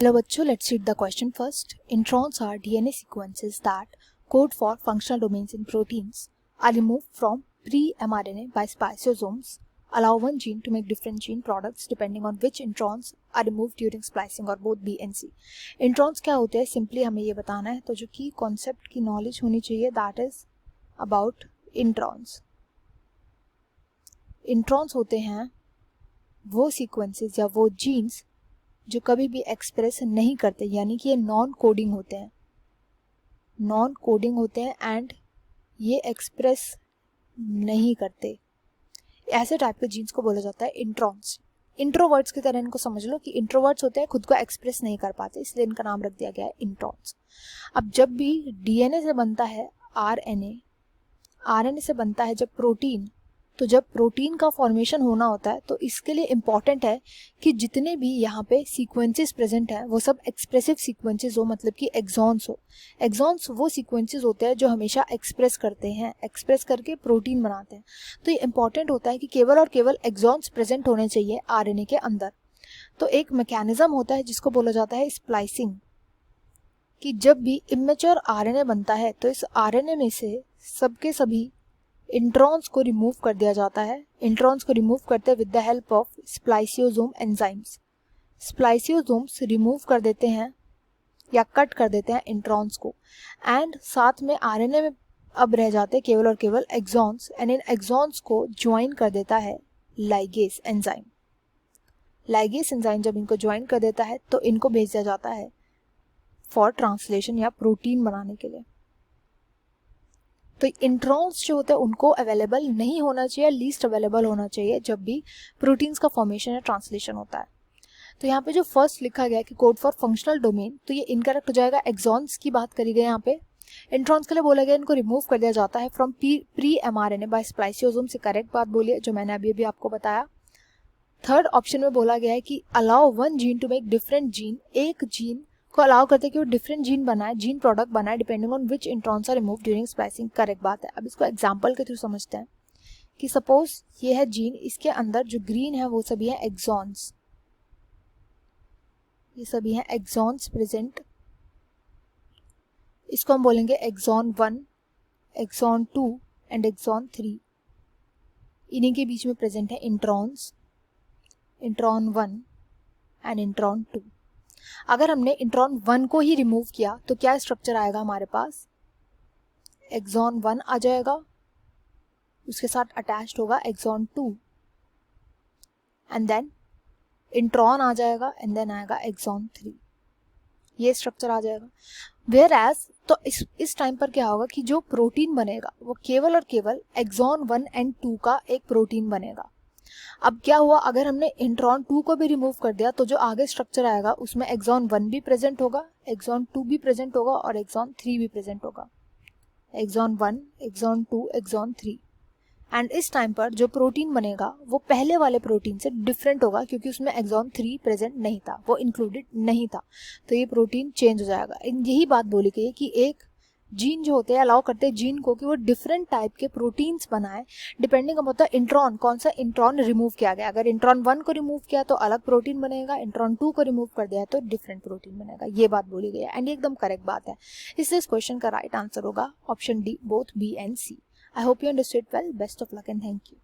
Hello bachcho, let's read the question first. Introns are DNA sequences that code for functional domains in proteins, are removed from pre-mRNA by spliceosomes, allow one gene to make different gene products depending on which introns are removed during splicing or both B and C. Introns क्या होते हैं simply हमें ये बताना है, तो जो की concept की knowledge होनी चाहिए that is about introns. Introns होते हैं वो sequences या वो genes जो कभी भी एक्सप्रेस नहीं करते, यानी कि ये नॉन कोडिंग होते हैं एंड ये एक्सप्रेस नहीं करते। ऐसे टाइप के जीन्स को बोला जाता है इंट्रॉन्स। इंट्रोवर्ट्स की तरह इनको समझ लो कि इंट्रोवर्ट्स होते हैं, खुद को एक्सप्रेस नहीं कर पाते, इसलिए इनका नाम रख दिया गया है इंट्रॉन्स। अब जब भी डीएनए से बनता है आरएनए से बनता है जब प्रोटीन, तो जब प्रोटीन का फॉर्मेशन होना होता है तो इसके लिए इम्पॉर्टेंट है कि जितने भी यहाँ पे सीक्वेंसेस प्रेजेंट हैं वो सब एक्सप्रेसिव सीक्वेंसेस हो, मतलब कि एक्सॉन्स हो। एक्सॉन्स वो सीक्वेंसेस होते हैं जो हमेशा एक्सप्रेस करते हैं, एक्सप्रेस करके प्रोटीन बनाते हैं। तो ये इंपॉर्टेंट होता है कि केवल और केवल एक्सॉन्स प्रेजेंट होने चाहिए आरएनए के अंदर। तो एक मैकेनिज्म होता है जिसको बोला जाता है स्प्लाइसिंग, कि जब भी इमेच्योर आरएनए बनता है तो इस आरएनए में से सबके सभी इंट्रॉन्स को रिमूव कर दिया जाता है। इंट्रॉन्स को रिमूव करते हैं with the help of spliceosome enzymes. Spliceosomes remove कर देते हैं या कट कर देते हैं इंट्रॉन्स को, एंड साथ में आरएनए में अब रह जाते हैं केवल और केवल एक्सॉन्स, एंड इन एक्सॉन्स को ज्वाइन कर देता है लाइगेस एंजाइम। लाइगेस एंजाइम जब इनको ज्वाइन कर देता है तो इनको भेज दिया जाता है फॉर ट्रांसलेशन या प्रोटीन बनाने के लिए। तो इंट्रॉन्स जो होते हैं उनको अवेलेबल नहीं होना चाहिए, लीस्ट अवेलेबल होना चाहिए जब भी प्रोटीन्स का फॉर्मेशन या ट्रांसलेशन होता है। तो यहाँ पे जो फर्स्ट लिखा गया है कि कोड फॉर फंक्शनल डोमेन, तो ये इनकरेक्ट हो जाएगा। एक्सॉन्स की बात करी गई यहाँ पे, इंट्रॉन्स के लिए बोला गया इनको रिमूव कर दिया जाता है from pre mRNA bye spliceosome से करेक्ट बात बोली है जो मैंने अभी आपको बताया। थर्ड ऑप्शन में बोला गया है कि allow one gene to make different gene, एक जीन को अलाउ करते हैं कि वो डिफरेंट जीन बनाए, जीन प्रोडक्ट बनाए depending on which introns are remove during splicing. Correct बात है। अब इसको एग्जांपल के थ्रू समझते हैं कि सपोज ये है जीन, इसके अंदर जो ग्रीन है वो सभी है एक्सॉन्स, ये सभी हैं एक्सॉन्स प्रेजेंट। इसको हम बोलेंगे एक्सॉन 1, एक्सॉन 2 एंड एक्सॉन 3। इन्हीं के बीच में प्रेजेंट है इंट्रॉन्स, इंट्रॉन 1 एंड इंट्रॉन 2। अगर हमने इंट्रॉन 1 को ही रिमूव किया तो क्या स्ट्रक्चर आएगा हमारे पास? एक्सॉन 1 आ जाएगा, उसके साथ अटैच्ड होगा एक्सॉन 2 एंड देन इंट्रॉन आ जाएगा एंड देन आएगा एक्सॉन 3। ये स्ट्रक्चर आ जाएगा। वेयर एज तो इस टाइम पर क्या होगा कि जो प्रोटीन बनेगा वो केवल और केवल एक्सॉन 1 एंड 2 का एक प्रोटीन बनेगा। अब क्या हुआ, अगर हमने इंट्रॉन 2 को भी रिमूव कर दिया तो जो आगे स्ट्रक्चर आएगा उसमें एक्सॉन 1 भी प्रेजेंट होगा, एक्सॉन 2 भी प्रेजेंट होगा और एक्सॉन 3 भी प्रेजेंट होगा। Exon 1, exon 2, exon 3। एंड इस टाइम पर जो प्रोटीन बनेगा वो पहले वाले प्रोटीन से डिफरेंट होगा क्योंकि उसमें एक्सॉन 3 प्रेजेंट नहीं था, वो इंक्लूडेड नहीं था, तो ये प्रोटीन चेंज हो जाएगा। यही बात बोली गई है कि एक जीन जो होते हैं अलाउ करते हैं जीन को कि वो डिफरेंट टाइप के प्रोटीन्स बनाए डिपेंडिंग अपॉन द इंट्रॉन, कौन सा इंट्रॉन रिमूव किया गया। अगर इंट्रॉन 1 को रिमूव किया तो अलग प्रोटीन बनेगा, इंट्रॉन 2 को रिमूव कर दिया तो डिफरेंट प्रोटीन बनेगा। ये बात बोली गई है एंड ये एकदम करेक्ट बात है। इसलिए इस क्वेश्चन का राइट आंसर होगा option D, both B and C. I hope you understood well. Best of luck and thank you.